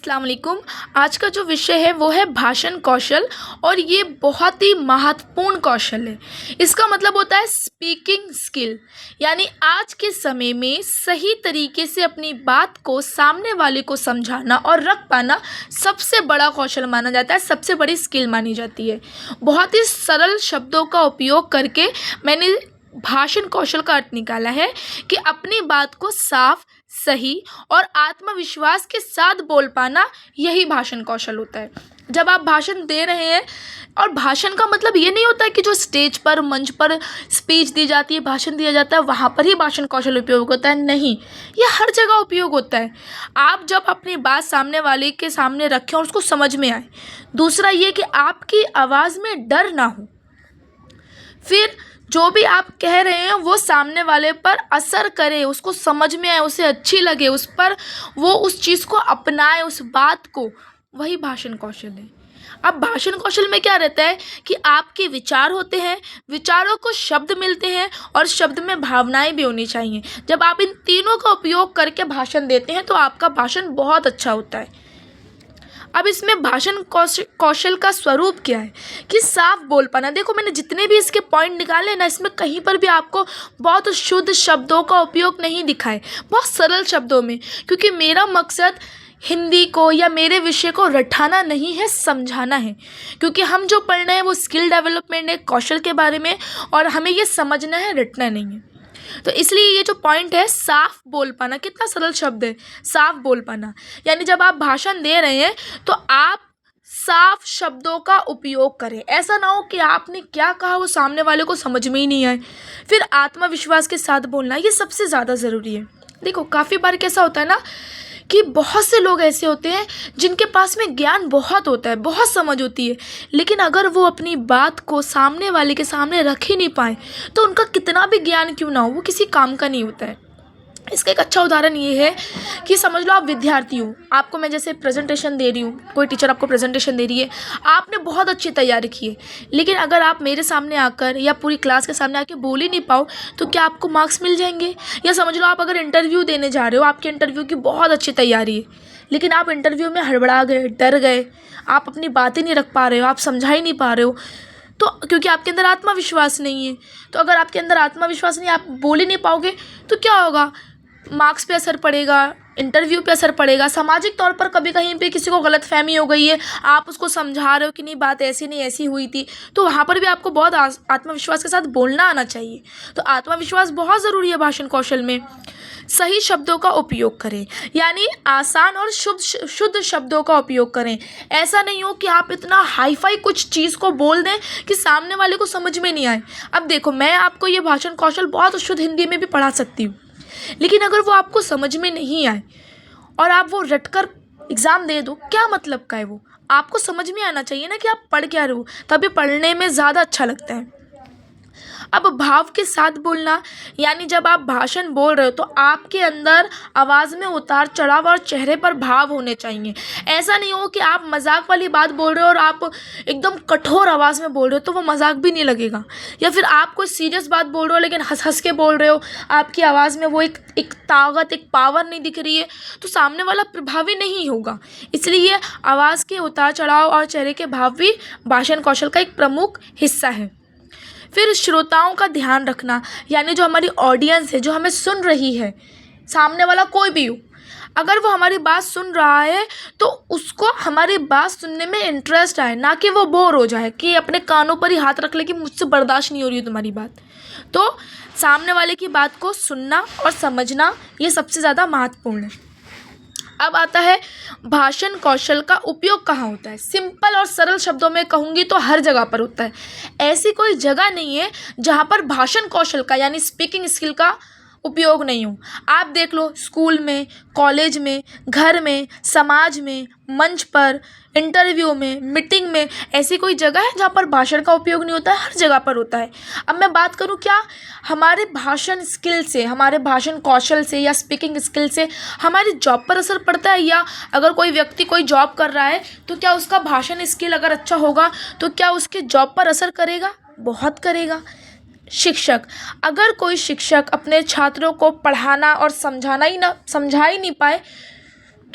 अस्सलाम वालेकुम। आज का जो विषय है वो है भाषण कौशल और ये बहुत ही महत्वपूर्ण कौशल है। इसका मतलब होता है स्पीकिंग स्किल, यानी आज के समय में सही तरीके से अपनी बात को सामने वाले को समझाना और रख पाना सबसे बड़ा कौशल माना जाता है, सबसे बड़ी स्किल मानी जाती है। बहुत ही सरल शब्दों का उपयोग करके मैंने भाषण कौशल का अर्थ निकाला है कि अपनी बात को साफ, सही और आत्मविश्वास के साथ बोल पाना, यही भाषण कौशल होता है। जब आप भाषण दे रहे हैं, और भाषण का मतलब ये नहीं होता है कि जो स्टेज पर, मंच पर स्पीच दी जाती है, भाषण दिया जाता है, वहाँ पर ही भाषण कौशल उपयोग होता है। नहीं, ये हर जगह उपयोग होता है। आप जब अपनी बात सामने वाले के सामने रखें और उसको समझ में आए। दूसरा ये कि आपकी आवाज़ में डर ना हो, फिर जो भी आप कह रहे हैं वो सामने वाले पर असर करे, उसको समझ में आए, उसे अच्छी लगे, उस पर वो उस चीज़ को अपनाए, उस बात को, वही भाषण कौशल है। अब भाषण कौशल में क्या रहता है कि आपके विचार होते हैं, विचारों को शब्द मिलते हैं और शब्द में भावनाएं भी होनी चाहिए। जब आप इन तीनों का उपयोग करके भाषण देते हैं तो आपका भाषण बहुत अच्छा होता है। अब इसमें भाषण कौशल का स्वरूप क्या है कि साफ बोल पाना। देखो, मैंने जितने भी इसके पॉइंट निकाले ना, इसमें कहीं पर भी आपको बहुत शुद्ध शब्दों का उपयोग नहीं दिखा है, बहुत सरल शब्दों में, क्योंकि मेरा मकसद हिंदी को या मेरे विषय को रटाना नहीं है, समझाना है। क्योंकि हम जो पढ़ रहे हैं वो स्किल डेवलपमेंट है, कौशल के बारे में, और हमें ये समझना है, रटना नहीं है। तो इसलिए ये जो पॉइंट है, साफ बोल पाना, कितना सरल शब्द है, साफ बोल पाना। यानी जब आप भाषण दे रहे हैं तो आप साफ शब्दों का उपयोग करें। ऐसा ना हो कि आपने क्या कहा वो सामने वाले को समझ में ही नहीं आए। फिर आत्मविश्वास के साथ बोलना, ये सबसे ज़्यादा ज़रूरी है। देखो, काफ़ी बार कैसा होता है ना कि बहुत से लोग ऐसे होते हैं जिनके पास में ज्ञान बहुत होता है, बहुत समझ होती है, लेकिन अगर वो अपनी बात को सामने वाले के सामने रख ही नहीं पाए तो उनका कितना भी ज्ञान क्यों ना हो, वो किसी काम का नहीं होता है। इसका एक अच्छा उदाहरण ये है कि समझ लो आप विद्यार्थी हो, आपको मैं जैसे प्रेजेंटेशन दे रही हूँ, कोई टीचर आपको प्रेजेंटेशन दे रही है, आपने बहुत अच्छी तैयारी की है, लेकिन अगर आप मेरे सामने आकर या पूरी क्लास के सामने आके बोल ही नहीं पाओ तो क्या आपको मार्क्स मिल जाएंगे? या समझ लो आप अगर इंटरव्यू देने जा रहे हो, आपके इंटरव्यू की बहुत अच्छी तैयारी है, लेकिन आप इंटरव्यू में हड़बड़ा गए, डर गए, आप अपनी बातें नहीं रख पा रहे हो, आप समझा ही नहीं पा रहे हो, तो क्योंकि आपके अंदर आत्मविश्वास नहीं है। तो अगर आपके अंदर आत्मविश्वास नहीं, आप बोल ही नहीं पाओगे तो क्या होगा? मार्क्स पे असर पड़ेगा, इंटरव्यू पे असर पड़ेगा, सामाजिक तौर पर कभी कहीं पे किसी को गलतफहमी हो गई है, आप उसको समझा रहे हो कि नहीं, बात ऐसी नहीं ऐसी हुई थी, तो वहाँ पर भी आपको बहुत आत्मविश्वास के साथ बोलना आना चाहिए। तो आत्मविश्वास बहुत ज़रूरी है भाषण कौशल में। सही शब्दों का उपयोग करें, यानी आसान और शुद्ध शब्दों का उपयोग करें। ऐसा नहीं हो कि आप इतना हाई फाई कुछ चीज़ को बोल दें कि सामने वाले को समझ में नहीं आए। अब देखो, मैं आपको ये भाषण कौशल बहुत शुद्ध हिंदी में भी पढ़ा सकती हूँ, लेकिन अगर वो आपको समझ में नहीं आए और आप वो रटकर एग्ज़ाम दे दो, क्या मतलब का है वो? आपको समझ में आना चाहिए ना कि आप पढ़ क्या रहे हो, तभी पढ़ने में ज़्यादा अच्छा लगता है। अब भाव के साथ बोलना, यानी जब आप भाषण बोल रहे हो तो आपके अंदर आवाज़ में उतार चढ़ाव और चेहरे पर भाव होने चाहिए। ऐसा नहीं हो कि आप मजाक वाली बात बोल रहे हो और आप एकदम कठोर आवाज़ में बोल रहे हो, तो वो मजाक भी नहीं लगेगा। या फिर आप कोई सीरियस बात बोल रहे हो लेकिन हंस हंस के बोल रहे हो, आपकी आवाज़ में वो एक ताकत, एक पावर नहीं दिख रही है, तो सामने वाला प्रभावी नहीं होगा। इसलिए आवाज़ के उतार चढ़ाव और चेहरे के भाव भी भाषण कौशल का एक प्रमुख हिस्सा है। फिर श्रोताओं का ध्यान रखना, यानी जो हमारी ऑडियंस है, जो हमें सुन रही है, सामने वाला कोई भी हो, अगर वो हमारी बात सुन रहा है तो उसको हमारी बात सुनने में इंटरेस्ट आए, ना कि वो बोर हो जाए कि अपने कानों पर ही हाथ रख ले कि मुझसे बर्दाश्त नहीं हो रही है तुम्हारी बात। तो सामने वाले की बात को सुनना और समझना, ये सबसे ज़्यादा महत्वपूर्ण है। अब आता है भाषण कौशल का उपयोग कहाँ होता है। सिंपल और सरल शब्दों में कहूँगी तो हर जगह पर होता है। ऐसी कोई जगह नहीं है जहाँ पर भाषण कौशल का, यानी स्पीकिंग स्किल का उपयोग नहीं हो। आप देख लो, स्कूल में, कॉलेज में, घर में, समाज में, मंच पर, इंटरव्यू में, मीटिंग में, ऐसी कोई जगह है जहाँ पर भाषण का उपयोग नहीं होता है? हर जगह पर होता है। अब मैं बात करूँ क्या हमारे भाषण स्किल से, हमारे भाषण कौशल से या स्पीकिंग स्किल से हमारी जॉब पर असर पड़ता है? या अगर कोई व्यक्ति कोई जॉब कर रहा है तो क्या उसका भाषण स्किल अगर अच्छा होगा तो क्या उसके जॉब पर असर करेगा? बहुत करेगा। शिक्षक, अगर कोई शिक्षक अपने छात्रों को पढ़ाना और समझा ही नहीं पाए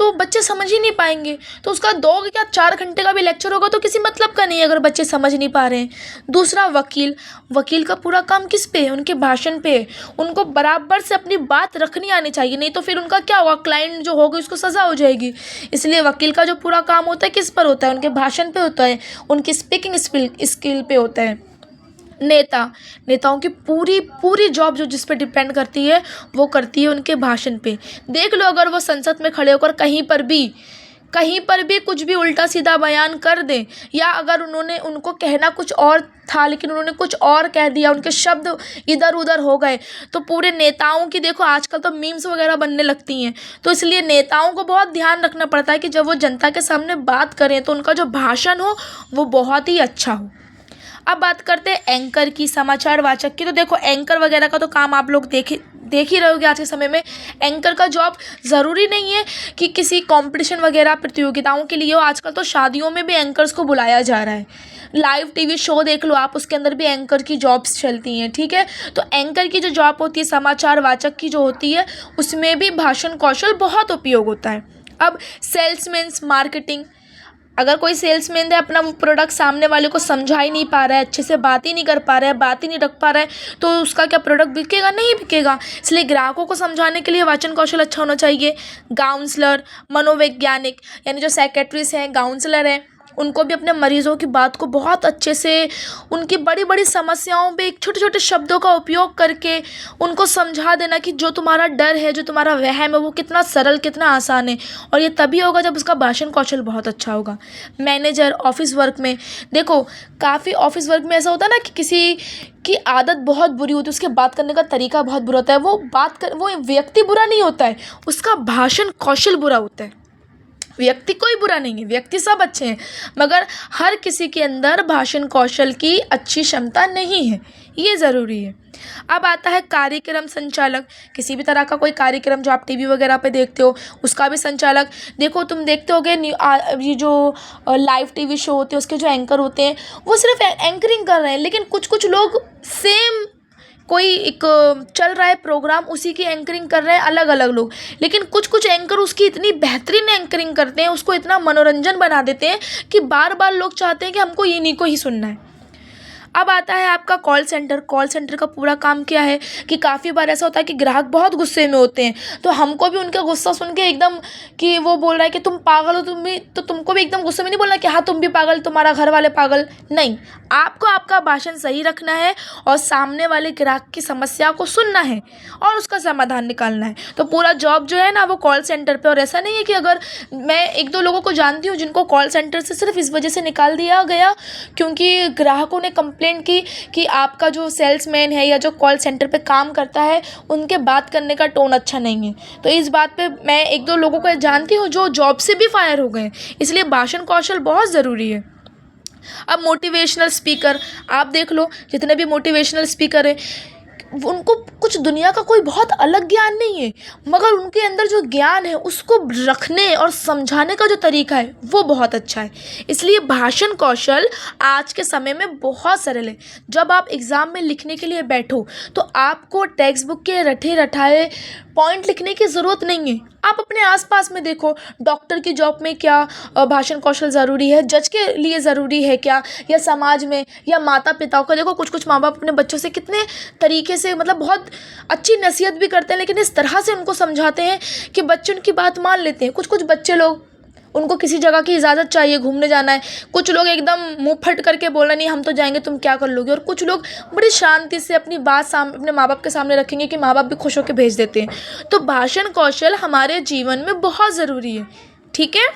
तो बच्चे समझ ही नहीं पाएंगे। तो उसका 2 या 4 घंटे का भी लेक्चर होगा तो किसी मतलब का नहीं है अगर बच्चे समझ नहीं पा रहे हैं। दूसरा, वकील का पूरा काम किस पे है? उनके भाषण पे है। उनको बराबर से अपनी बात रखनी आनी चाहिए, नहीं तो फिर उनका क्या होगा, क्लाइंट जो होगा उसको सज़ा हो जाएगी। इसलिए वकील का जो पूरा काम होता है किस पर होता है? उनके भाषण पे होता है, उनकी स्पीकिंग स्किल पे होता है। नेताओं की पूरी पूरी जॉब जो जिस पे डिपेंड करती है वो करती है उनके भाषण पे। देख लो, अगर वो संसद में खड़े होकर कहीं पर भी कुछ भी उल्टा सीधा बयान कर दें, या अगर उनको कहना कुछ और था लेकिन उन्होंने कुछ और कह दिया, उनके शब्द इधर उधर हो गए, तो पूरे नेताओं की देखो आजकल तो मीम्स वगैरह बनने लगती हैं। तो इसलिए नेताओं को बहुत ध्यान रखना पड़ता है कि जब वो जनता के सामने बात करें तो उनका जो भाषण हो वो बहुत ही अच्छा हो। अब बात करते हैं एंकर की, समाचार वाचक की। तो देखो, एंकर वगैरह का तो काम आप लोग देख ही रहे होगे आज के समय में। एंकर का जॉब ज़रूरी नहीं है कि किसी कंपटीशन वगैरह प्रतियोगिताओं के लिए हो। आजकल तो शादियों में भी एंकर्स को बुलाया जा रहा है। लाइव टीवी शो देख लो आप, उसके अंदर भी एंकर की जॉब्स चलती हैं, ठीक है। तो एंकर की जो जॉब होती है, समाचार वाचक की जो होती है, उसमें भी भाषण कौशल बहुत उपयोग होता है। अब सेल्समैन, मार्केटिंग, अगर कोई सेल्समैन है, अपना वो प्रोडक्ट सामने वाले को समझा ही नहीं पा रहा है, अच्छे से बात ही नहीं कर पा रहा है, बात ही नहीं रख पा रहा है, तो उसका क्या प्रोडक्ट बिकेगा? नहीं बिकेगा। इसलिए ग्राहकों को समझाने के लिए वाचन कौशल अच्छा होना चाहिए। काउंसलर, मनोवैज्ञानिक, यानी जो साइकेट्रिस्ट हैं, काउंसलर हैं, उनको भी अपने मरीज़ों की बात को बहुत अच्छे से, उनकी बड़ी बड़ी समस्याओं पे छोटे छोटे शब्दों का उपयोग करके उनको समझा देना कि जो तुम्हारा डर है, जो तुम्हारा वहम है, वो कितना सरल, कितना आसान है। और ये तभी होगा जब उसका भाषण कौशल बहुत अच्छा होगा। मैनेजर, ऑफिस वर्क में देखो, काफ़ी ऑफिस वर्क में ऐसा होता है ना कि किसी की आदत बहुत बुरी होती है, उसके बात करने का तरीका बहुत बुरा होता है। वो व्यक्ति बुरा नहीं होता है, उसका भाषण कौशल बुरा होता है। व्यक्ति कोई बुरा नहीं है, व्यक्ति सब अच्छे हैं, मगर हर किसी के अंदर भाषण कौशल की अच्छी क्षमता नहीं है, ये ज़रूरी है। अब आता है कार्यक्रम संचालक। किसी भी तरह का कोई कार्यक्रम जो आप टीवी वगैरह पे देखते हो, उसका भी संचालक। देखो, तुम देखते होगे ये जो लाइव टीवी शो होते हैं, उसके जो एंकर होते हैं वो सिर्फ एंकरिंग कर रहे हैं, लेकिन कुछ लोग सेम कोई एक चल रहा है प्रोग्राम, उसी की एंकरिंग कर रहे हैं अलग अलग लोग, लेकिन कुछ एंकर उसकी इतनी बेहतरीन एंकरिंग करते हैं, उसको इतना मनोरंजन बना देते हैं कि बार बार लोग चाहते हैं कि हमको इन्हीं को ही सुनना है। अब आता है आपका कॉल सेंटर का पूरा काम क्या है कि काफ़ी बार ऐसा होता है कि ग्राहक बहुत गुस्से में होते हैं, तो हमको भी उनका गुस्सा सुन के एकदम कि वो बोल रहा है कि तुम पागल हो, तुम भी, तो तुमको भी एकदम गुस्से में नहीं बोलना कि हाँ तुम भी पागल, तुम्हारा घर वाले पागल, नहीं। आपको आपका भाषण सही रखना है और सामने वाले ग्राहक की समस्या को सुनना है और उसका समाधान निकालना है। तो पूरा जॉब जो है ना वो कॉल सेंटर पे। और ऐसा नहीं है कि अगर मैं 1-2 लोगों को जानती हूँ जिनको कॉल सेंटर से सिर्फ इस वजह से निकाल दिया गया क्योंकि ग्राहकों ने कंप्लेंट की कि आपका जो सेल्समैन है या जो कॉल सेंटर पे काम करता है उनके बात करने का टोन अच्छा नहीं है। तो इस बात पे मैं 1-2 लोगों को जानती हूँ जो जॉब से भी फायर हो गए। इसलिए भाषण कौशल बहुत ज़रूरी है। अब मोटिवेशनल स्पीकर आप देख लो, जितने भी मोटिवेशनल स्पीकर हैं उनको कुछ दुनिया का कोई बहुत अलग ज्ञान नहीं है, मगर उनके अंदर जो ज्ञान है उसको रखने और समझाने का जो तरीका है वो बहुत अच्छा है। इसलिए भाषण कौशल आज के समय में बहुत सरल है। जब आप एग्ज़ाम में लिखने के लिए बैठो तो आपको टेक्स्ट बुक के रटे रटाए पॉइंट लिखने की ज़रूरत नहीं है। आप अपने आसपास में देखो, डॉक्टर की जॉब में क्या भाषण कौशल ज़रूरी है, जज के लिए ज़रूरी है क्या, या समाज में, या माता पिताओं का देखो, कुछ माँ बाप अपने बच्चों से कितने तरीके से मतलब बहुत अच्छी नसीहत भी करते हैं, लेकिन इस तरह से उनको समझाते हैं कि बच्चे उनकी बात मान लेते हैं। कुछ बच्चे लोग, उनको किसी जगह की इजाज़त चाहिए, घूमने जाना है, कुछ लोग एकदम मुंह फट करके बोल रहे नहीं हम तो जाएंगे, तुम क्या कर लोगे, और कुछ लोग बड़ी शांति से अपनी बात अपने माँ बाप के सामने रखेंगे कि माँ बाप भी खुश होकर भेज देते हैं। तो भाषण कौशल हमारे जीवन में बहुत ज़रूरी है, ठीक है।